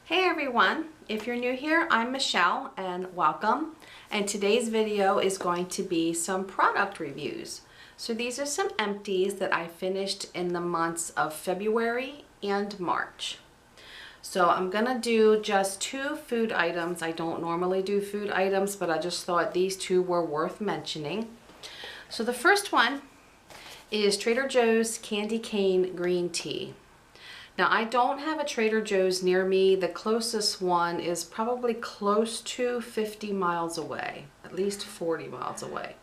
Hey everyone, if you're new here, I'm Michelle and welcome. And today's video is going to be some product reviews. So these are some empties that I finished in the months of February and March. So I'm gonna do just two food items. I don't normally do food items, but I just thought these two were worth mentioning. So the first one is Trader Joe's Candy Cane Green Tea. Now I don't have a Trader Joe's near me. The closest one is probably close to 50 miles away, at least 40 miles away.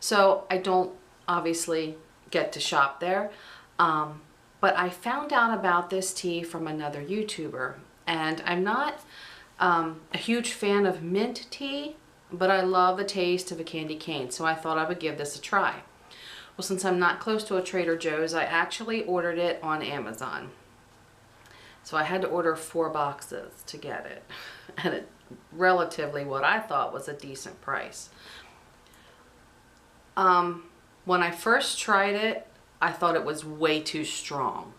So I don't obviously get to shop there. But I found out about this tea from another YouTuber, and I'm not a huge fan of mint tea, but I love the taste of a candy cane, so I thought I would give this a try. Well, since I'm not close to a Trader Joe's, I actually ordered it on Amazon. So I had to order 4 boxes to get it, and it relatively what I thought was a decent price. When I first tried it, I thought it was way too strong.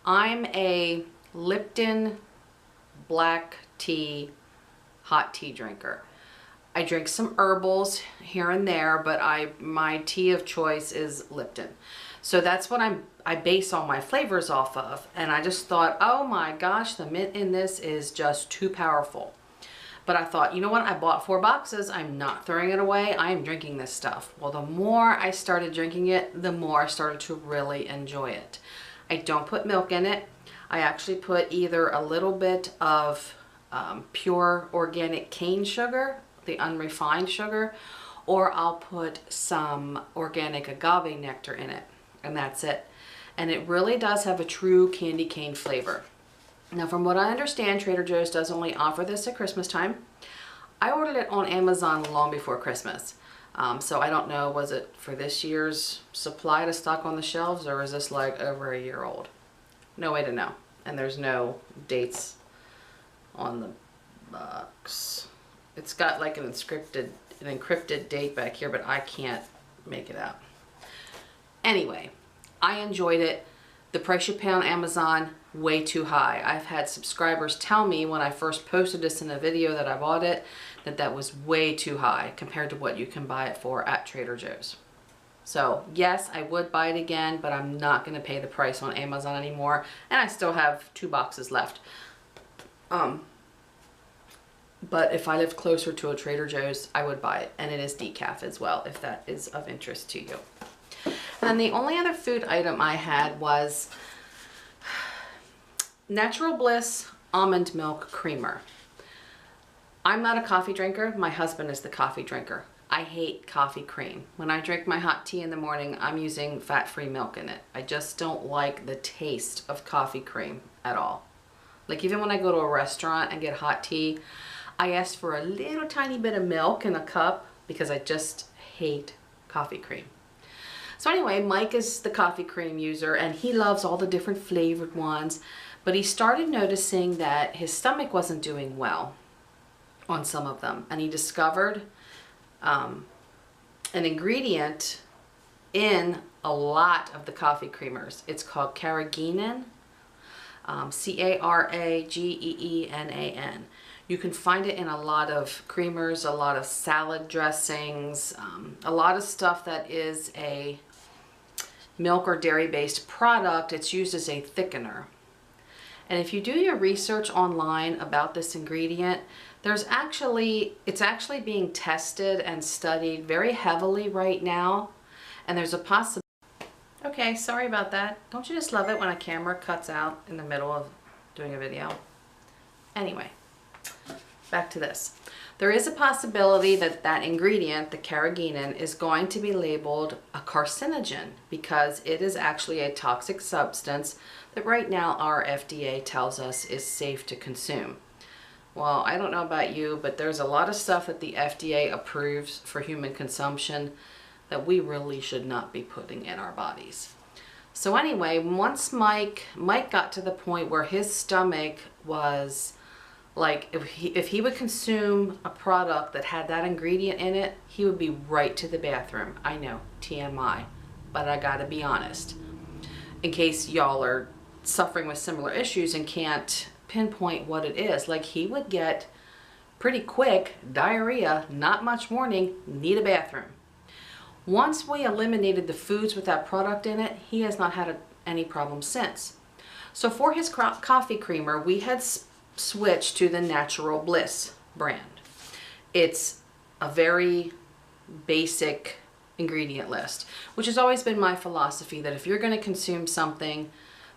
I'm a Lipton black tea, hot tea drinker. I drink some herbals here and there, but my tea of choice is Lipton. So that's what I base all my flavors off of. And I just thought, oh my gosh, the mint in this is just too powerful. But I thought, you know what? I bought 4 boxes. I'm not throwing it away. I am drinking this stuff. Well, the more I started drinking it, the more I started to really enjoy it. I don't put milk in it. I actually put either a little bit of pure organic cane sugar, the unrefined sugar, or I'll put some organic agave nectar in it, and that's it. And it really does have a true candy cane flavor. Now, from what I understand, Trader Joe's does only offer this at Christmas time. I ordered it on Amazon long before Christmas. So I don't know, was it for this year's supply to stock on the shelves, or is this like over a year old? No way to know. And there's no dates on the box. It's got like an encrypted date back here, but I can't make it out. Anyway, I enjoyed it. The price you pay on Amazon, way too high. I've had subscribers tell me when I first posted this in a video that I bought it, that was way too high compared to what you can buy it for at Trader Joe's. So yes, I would buy it again, but I'm not gonna pay the price on Amazon anymore. And I still have 2 boxes left. But if I lived closer to a Trader Joe's, I would buy it. And it is decaf as well, if that is of interest to you. And the only other food item I had was Natural Bliss Almond Milk Creamer. I'm not a coffee drinker. My husband is the coffee drinker. I hate coffee cream. When I drink my hot tea in the morning, I'm using fat-free milk in it. I just don't like the taste of coffee cream at all. Like even when I go to a restaurant and get hot tea, I ask for a little tiny bit of milk in a cup because I just hate coffee cream. So anyway, Mike is the coffee cream user and he loves all the different flavored ones, but he started noticing that his stomach wasn't doing well on some of them. And he discovered an ingredient in a lot of the coffee creamers. It's called carrageenan, C-A-R-A-G-E-E-N-A-N. You can find it in a lot of creamers, a lot of salad dressings, a lot of stuff that is a milk or dairy-based product. It's used as a thickener. And if you do your research online about this ingredient, it's actually being tested and studied very heavily right now. And there's a possibility. Okay, sorry about that. Don't you just love it when a camera cuts out in the middle of doing a video? Anyway. Back to this. There is a possibility that that ingredient, the carrageenan, is going to be labeled a carcinogen because it is actually a toxic substance that right now our FDA tells us is safe to consume. Well, I don't know about you, but there's a lot of stuff that the FDA approves for human consumption that we really should not be putting in our bodies. So anyway, once Mike got to the point where his stomach was like, if he would consume a product that had that ingredient in it, he would be right to the bathroom. I know, TMI, but I gotta be honest. In case y'all are suffering with similar issues and can't pinpoint what it is. Like, he would get pretty quick diarrhea, not much warning, need a bathroom. Once we eliminated the foods with that product in it, he has not had any problems since. So for his coffee creamer, we had switched to the Natural Bliss brand. It's a very basic ingredient list, which has always been my philosophy, that if you're going to consume something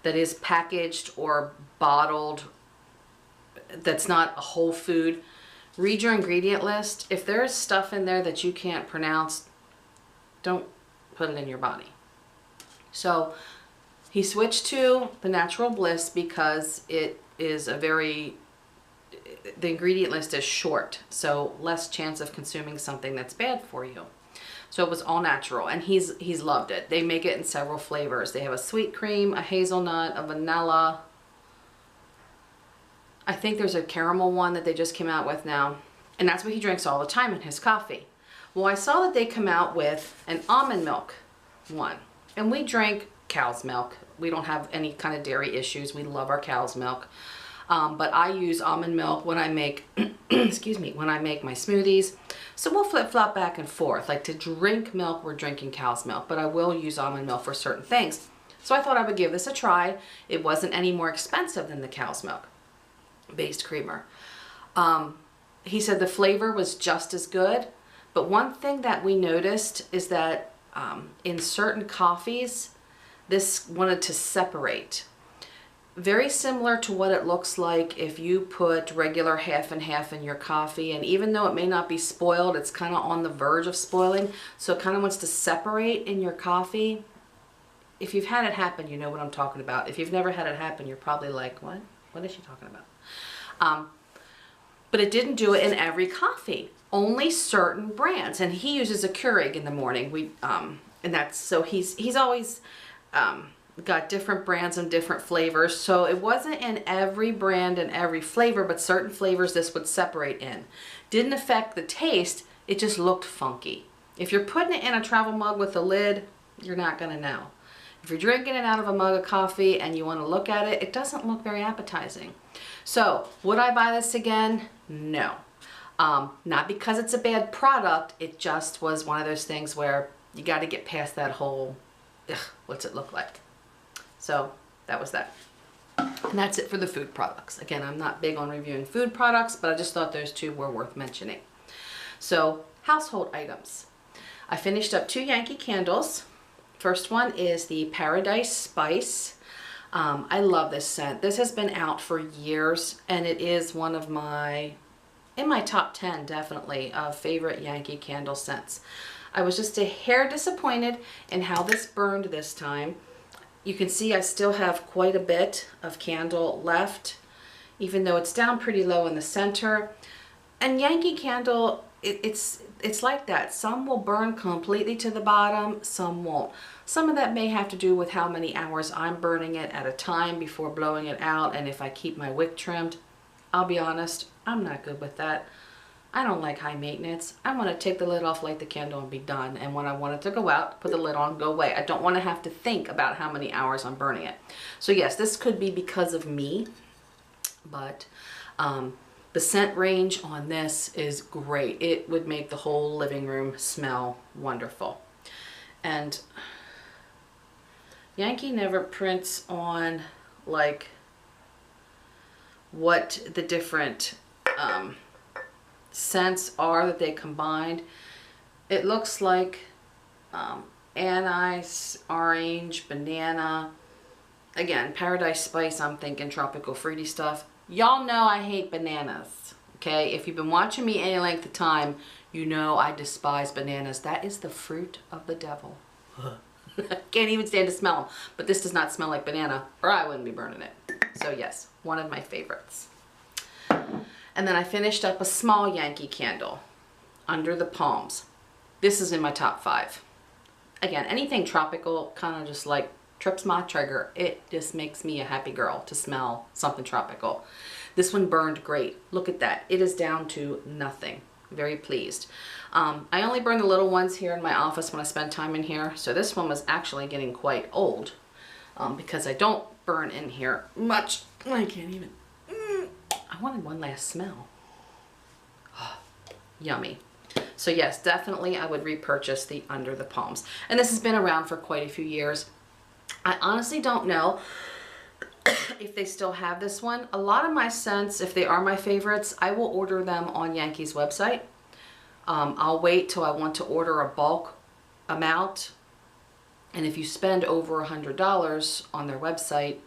that is packaged or bottled, that's not a whole food, read your ingredient list. If there's stuff in there that you can't pronounce, don't put it in your body. So he switched to the Natural Bliss because it is the ingredient list is short, so less chance of consuming something that's bad for you. So it was all natural, and he's loved it. They make it in several flavors. They have a sweet cream, a hazelnut, a vanilla. I think there's a caramel one that they just came out with now, and that's what he drinks all the time in his coffee. Well, I saw that they come out with an almond milk one, and we drink cow's milk. We don't have any kind of dairy issues. We love our cow's milk. But I use almond milk when I make, excuse me, when I make my smoothies. So we'll flip-flop back and forth. Like, to drink milk, we're drinking cow's milk, but I will use almond milk for certain things. So I thought I would give this a try. It wasn't any more expensive than the cow's milk based creamer. He said the flavor was just as good, but one thing that we noticed is that in certain coffees, this wanted to separate. Very similar to what it looks like if you put regular half and half in your coffee, and even though it may not be spoiled, it's kind of on the verge of spoiling, so it kind of wants to separate in your coffee. If you've had it happen, you know what I'm talking about. If you've never had it happen, you're probably like, what? What is she talking about? But it didn't do it in every coffee, only certain brands. And he uses a Keurig in the morning. And that's, so he's always got different brands and different flavors. So it wasn't in every brand and every flavor, but certain flavors this would separate in. Didn't affect the taste, it just looked funky. If you're putting it in a travel mug with a lid, you're not gonna know. If you're drinking it out of a mug of coffee and you want to look at it, it doesn't look very appetizing. So would I buy this again? No. Not because it's a bad product, it just was one of those things where you got to get past that whole, ugh, what's it look like? So that was that. And that's it for the food products. Again, I'm not big on reviewing food products, but I just thought those two were worth mentioning. So household items. I finished up 2 Yankee candles. First one is the Paradise Spice. I love this scent. This has been out for years, and it is one of in my top 10 definitely, of favorite Yankee candle scents. I was just a hair disappointed in how this burned this time. You can see I still have quite a bit of candle left, even though it's down pretty low in the center. And Yankee candle, it's like that. Some will burn completely to the bottom, some won't. Some of that may have to do with how many hours I'm burning it at a time before blowing it out, and if I keep my wick trimmed. I'll be honest, I'm not good with that. I don't like high maintenance. I want to take the lid off, light the candle, and be done. And when I want it to go out, put the lid on, go away. I don't want to have to think about how many hours I'm burning it. So yes, this could be because of me, but the scent range on this is great. It would make the whole living room smell wonderful. And Yankee never prints on like what the different scents are that they combined. It looks like anise, orange, banana. Again, Paradise Spice, I'm thinking tropical fruity stuff. Y'all know I hate bananas, okay? If you've been watching me any length of time, you know I despise bananas. That is the fruit of the devil. Can't even stand to smell them. But this does not smell like banana, or I wouldn't be burning it. So yes, one of my favorites. And then I finished up a small Yankee candle, Under the Palms. This is in my top 5. Again, anything tropical kind of just like trips my trigger. It just makes me a happy girl to smell something tropical. This one burned great. Look at that. It is down to nothing. Very pleased. I only burn the little ones here in my office when I spend time in here. So this one was actually getting quite old because I don't burn in here much. I can't even. wanted one last smell. Yummy. So yes, definitely I would repurchase the Under the Palms. And this has been around for quite a few years. I honestly don't know if they still have this one. A lot of my scents, if they are my favorites, I will order them on Yankee's website. I'll wait till I want to order a bulk amount. And if you spend over $100 on their website,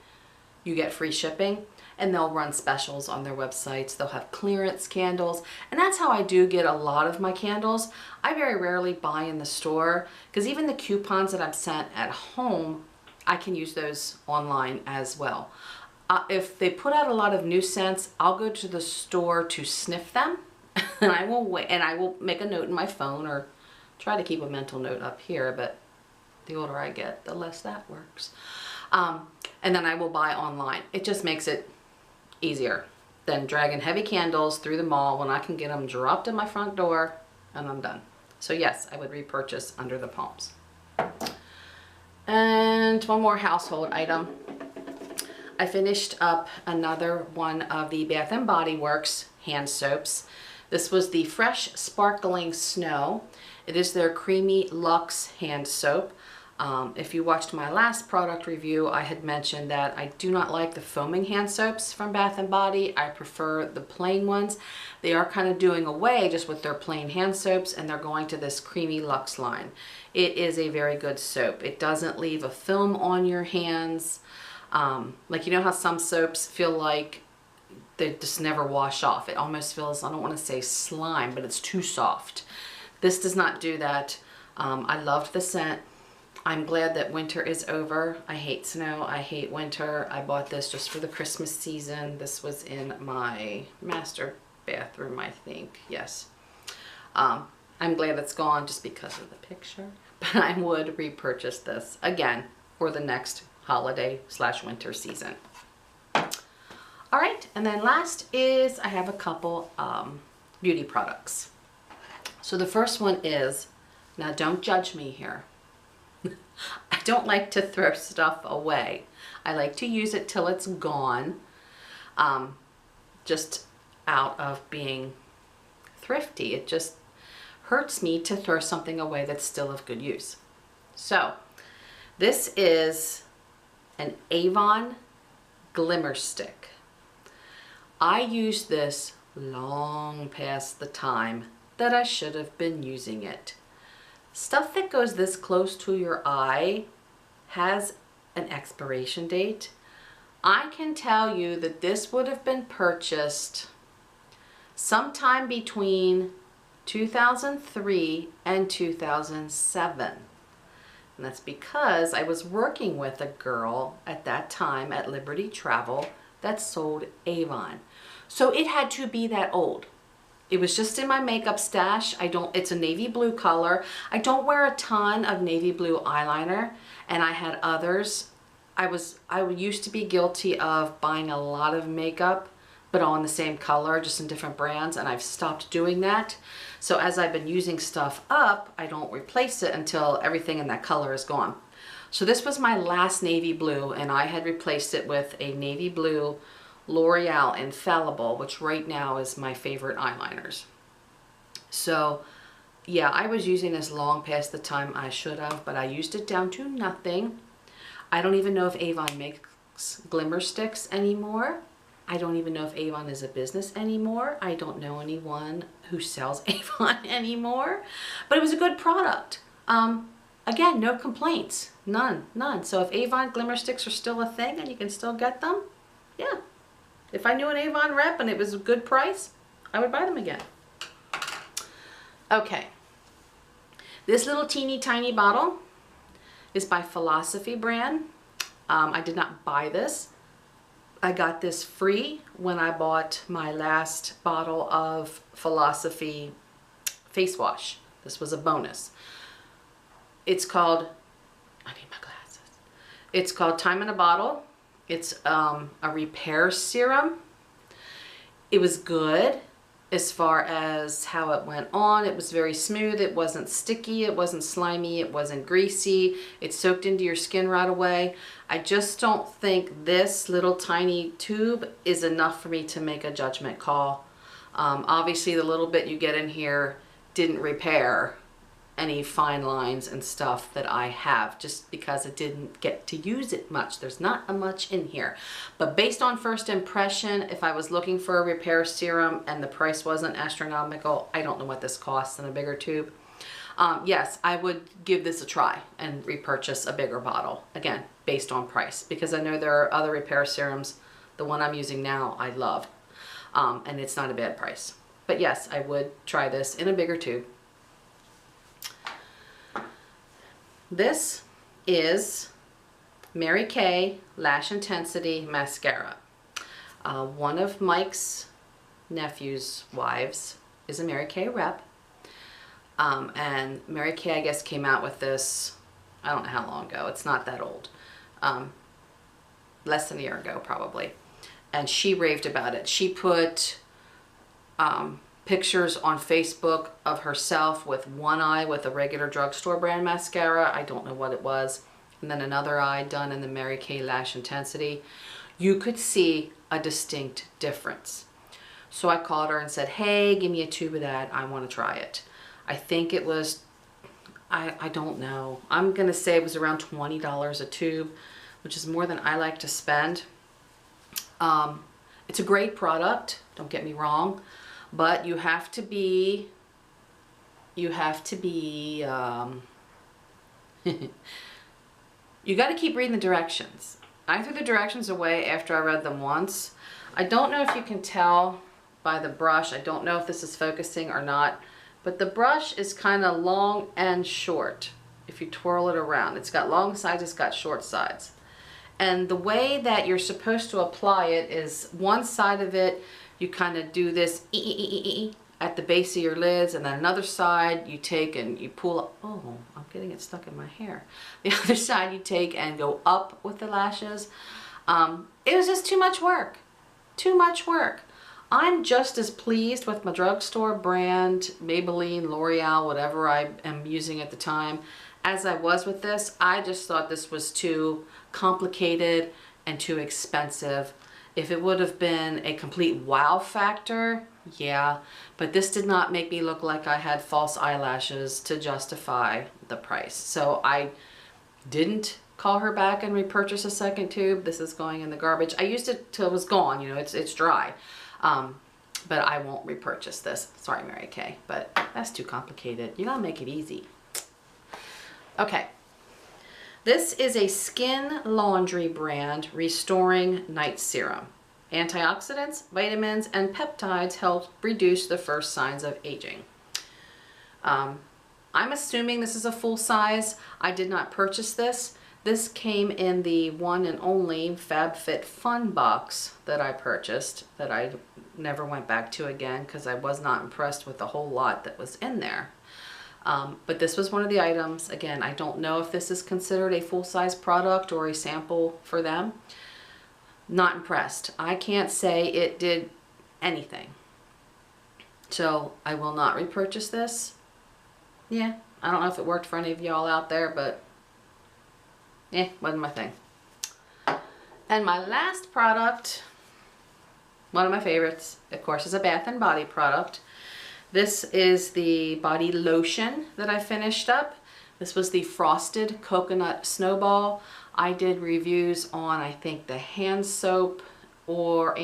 you get free shipping. And they'll run specials on their websites. They'll have clearance candles. And that's how I do get a lot of my candles. I very rarely buy in the store because even the coupons that I'm sent at home, I can use those online as well. If they put out a lot of new scents, I'll go to the store to sniff them. And I will wait, and I will make a note in my phone or try to keep a mental note up here, but the older I get, the less that works. And then I will buy online. It just makes it easier than dragging heavy candles through the mall when I can get them dropped at my front door and I'm done. So yes, I would repurchase Under the Palms. And one more household item. I finished up another one of the Bath & Body Works hand soaps. This was the Fresh Sparkling Snow. It is their Creamy Luxe hand soap. If you watched my last product review, I had mentioned that I do not like the foaming hand soaps from Bath & Body. I prefer the plain ones. They are kind of doing away just with their plain hand soaps, and they're going to this Creamy Luxe line. It is a very good soap. It doesn't leave a film on your hands. Like, you know how some soaps feel like they just never wash off. It almost feels, I don't want to say slime, but it's too soft. This does not do that. I loved the scent. I'm glad that winter is over. I hate snow. I hate winter. I bought this just for the Christmas season. This was in my master bathroom, I think. Yes. I'm glad it's gone just because of the picture. But I would repurchase this again for the next holiday/winter season. All right. And then last is I have a couple beauty products. So the first one is, now don't judge me here. I don't like to throw stuff away. I like to use it till it's gone, just out of being thrifty. It just hurts me to throw something away that's still of good use. So this is an Avon Glimmer Stick. I used this long past the time that I should have been using it. Stuff that goes this close to your eye has an expiration date. I can tell you that this would have been purchased sometime between 2003 and 2007. And that's because I was working with a girl at that time at Liberty Travel that sold Avon. So it had to be that old. It was just in my makeup stash. It's a navy blue color. I don't wear a ton of navy blue eyeliner, and I had others. I used to be guilty of buying a lot of makeup, but all in the same color, just in different brands, and I've stopped doing that. So as I've been using stuff up, I don't replace it until everything in that color is gone. So this was my last navy blue, and I had replaced it with a navy blue L'Oreal Infallible, which right now is my favorite eyeliners. So yeah, I was using this long past the time I should have, but I used it down to nothing. I don't even know if Avon makes glimmer sticks anymore. I don't even know if Avon is a business anymore. I don't know anyone who sells Avon anymore, but it was a good product. Again, no complaints, none. So if Avon glimmer sticks are still a thing and you can still get them, yeah. If I knew an Avon rep and it was a good price, I would buy them again. Okay. This little teeny tiny bottle is by Philosophy brand. I did not buy this. I got this free when I bought my last bottle of Philosophy face wash. This was a bonus. It's called, I need my glasses. It's called Time in a Bottle. It's a repair serum. It was good. as far as how it went on. It was very smooth. It wasn't sticky. It wasn't slimy. It wasn't greasy. It soaked into your skin right away. I just don't think this little tiny tube is enough for me to make a judgment call. Obviously, the little bit you get in here didn't repair any fine lines and stuff that I have, just because I didn't get to use it much. There's not much in here. But based on first impression, if I was looking for a repair serum and the price wasn't astronomical, I don't know what this costs in a bigger tube. Yes, I would give this a try and repurchase a bigger bottle, again, based on price, because I know there are other repair serums. The one I'm using now, I love, and it's not a bad price. But yes, I would try this in a bigger tube. This is Mary Kay Lash Intensity Mascara. One of Mike's nephew's wives is a Mary Kay rep. And Mary Kay, I guess, came out with this, I don't know how long ago. It's not that old. Less than a year ago, probably. And she raved about it. She put pictures on Facebook of herself with one eye with a regular drugstore brand mascara. I don't know what it was. And then another eye done in the Mary Kay Lash Intensity. You could see a distinct difference. So I called her and said, hey, give me a tube of that. I want to try it. I think it was, I don't know. I'm going to say it was around $20 a tube, which is more than I like to spend. It's a great product, don't get me wrong, but you have to be, you got to keep reading the directions. I threw the directions away after I read them once. I don't know if you can tell by the brush. I don't know if this is focusing or not, but the brush is kind of long and short if you twirl it around. It's got long sides, it's got short sides. And the way that you're supposed to apply it is one side of it, you kind of do this at the base of your lids, and then another side you take and you pull up. Oh, I'm getting it stuck in my hair. The other side you take and go up with the lashes. It was just too much work. Too much work. I'm just as pleased with my drugstore brand, Maybelline, L'Oreal, whatever I am using at the time, as I was with this. I just thought this was too complicated and too expensive. If it would have been a complete wow factor, yeah, but this did not make me look like I had false eyelashes to justify the price. So I didn't call her back and repurchase a second tube. This is going in the garbage. I used it till it was gone, you know, it's dry. But I won't repurchase this. Sorry, Mary Kay, but that's too complicated. You gotta make it easy. Okay. This is a Skin Laundry brand Restoring Night Serum. Antioxidants, vitamins, and peptides help reduce the first signs of aging. I'm assuming this is a full size. I did not purchase this. This came in the one and only FabFitFun box that I purchased, that I never went back to again because I was not impressed with the whole lot that was in there. But this was one of the items. Again, I don't know if this is considered a full-size product or a sample for them. Not impressed. I can't say it did anything. So I will not repurchase this. Yeah, I don't know if it worked for any of y'all out there, but wasn't my thing. And my last product, one of my favorites, of course, is a Bath & Body product. This is the body lotion that I finished up. This was the Frosted Coconut Snowball. I did reviews on, I think, the hand soap or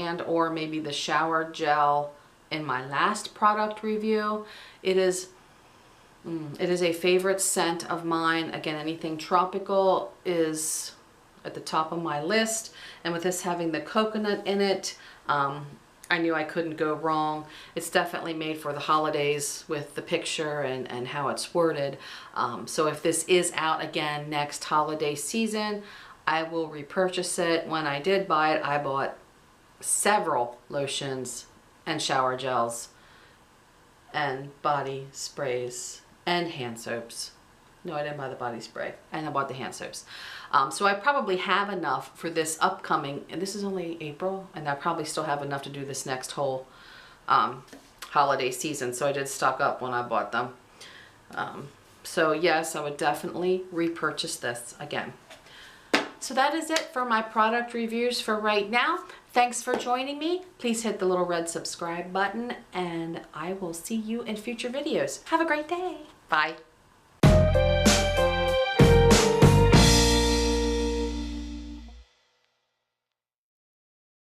maybe the shower gel in my last product review. It is a favorite scent of mine. Again, anything tropical is at the top of my list. And with this having the coconut in it, I knew I couldn't go wrong. It's definitely made for the holidays with the picture and how it's worded. So if this is out again next holiday season, I will repurchase it. When I did buy it, I bought several lotions and shower gels and body sprays and hand soaps. No, I didn't buy the body spray, and I bought the hand soaps. So I probably have enough for this upcoming, and this is only April, and I probably still have enough to do this next whole holiday season, so I did stock up when I bought them. So yes, I would definitely repurchase this again. So that is it for my product reviews for right now. Thanks for joining me. Please hit the little red subscribe button, and I will see you in future videos. Have a great day. Bye.